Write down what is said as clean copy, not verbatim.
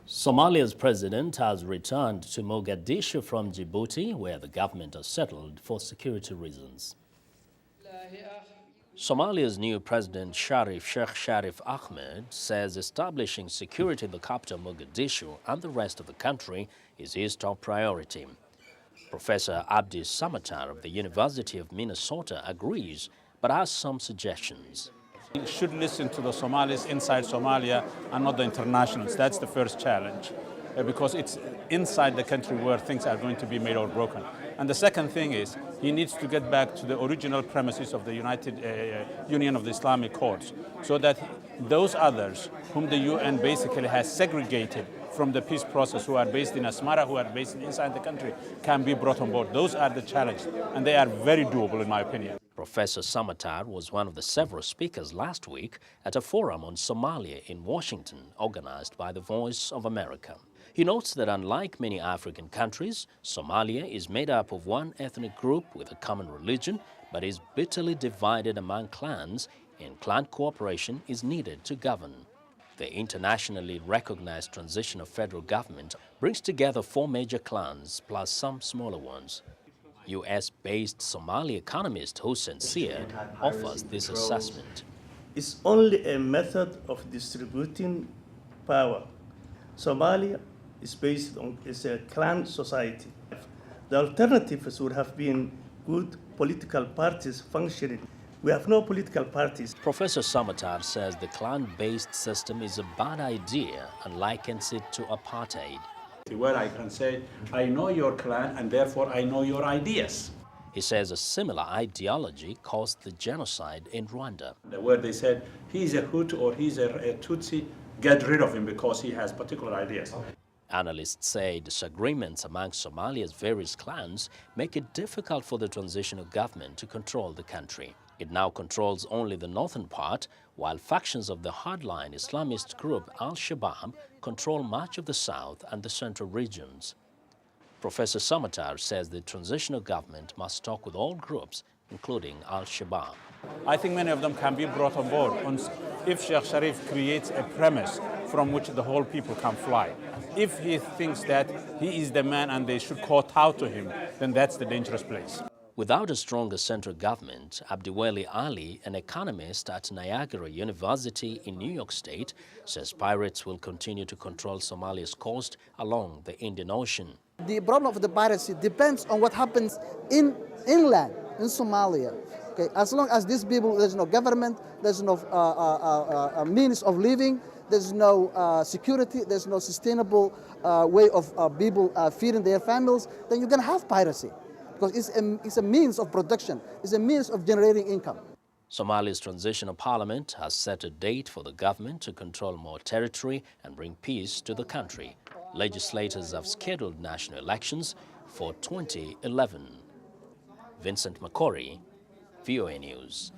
Somalia's president has returned to Mogadishu from Djibouti, where the government has settled for security reasons. Somalia's new president, Sheikh Sharif Ahmed, says establishing security in the capital Mogadishu and the rest of the country is his top priority. Professor Abdi Samatar of the University of Minnesota agrees, but has some suggestions. We should listen to the Somalis inside Somalia and not the internationals. That's the first challenge, because it's inside the country where things are going to be made or broken. And the second thing is he needs to get back to the original premises of the Union of the Islamic Courts, so that those others whom the UN basically has segregated from the peace process, who are based in Asmara, who are based inside the country, can be brought on board. Those are the challenges, and they are very doable in my opinion. Professor Samatar was one of the several speakers last week at a forum on Somalia in Washington, organized by the Voice of America. He notes that unlike many African countries, Somalia is made up of one ethnic group with a common religion, but is bitterly divided among clans, and clan cooperation is needed to govern. The internationally recognized transitional federal government brings together 4 major clans plus some smaller ones. US-based Somali economist Hussein Syed offers this assessment. It's only a method of distributing power. Somalia is based on a clan society. The alternatives would have been good political parties functioning. We have no political parties. Professor Samatar says the clan-based system is a bad idea and likens it to apartheid. Where I can say, I know your clan and therefore I know your ideas. He says a similar ideology caused the genocide in Rwanda. Where they said, he's a Hutu or he's a Tutsi, get rid of him because he has particular ideas. Analysts say disagreements among Somalia's various clans make it difficult for the transitional government to control the country. It now controls only the northern part, while factions of the hardline Islamist group Al-Shabaab control much of the south and the central regions. Professor Samatar says the transitional government must talk with all groups, including Al-Shabaab. I think many of them can be brought on board if Sheikh Sharif creates a premise from which the whole people can fly. If he thinks that he is the man and they should kowtow to him, then that's the dangerous place. Without a stronger central government, Abdiweli Ali, an economist at Niagara University in New York State, says pirates will continue to control Somalia's coast along the Indian Ocean. The problem of the piracy depends on what happens inland, in Somalia. Okay? As long as these people, there's no government, there's no means of living, there's no security, there's no sustainable way of people feeding their families, then you're going to have piracy. Because it's a means of production, it's a means of generating income. Somalia's transitional parliament has set a date for the government to control more territory and bring peace to the country. Legislators have scheduled national elections for 2011. Vincent Makori, VOA News.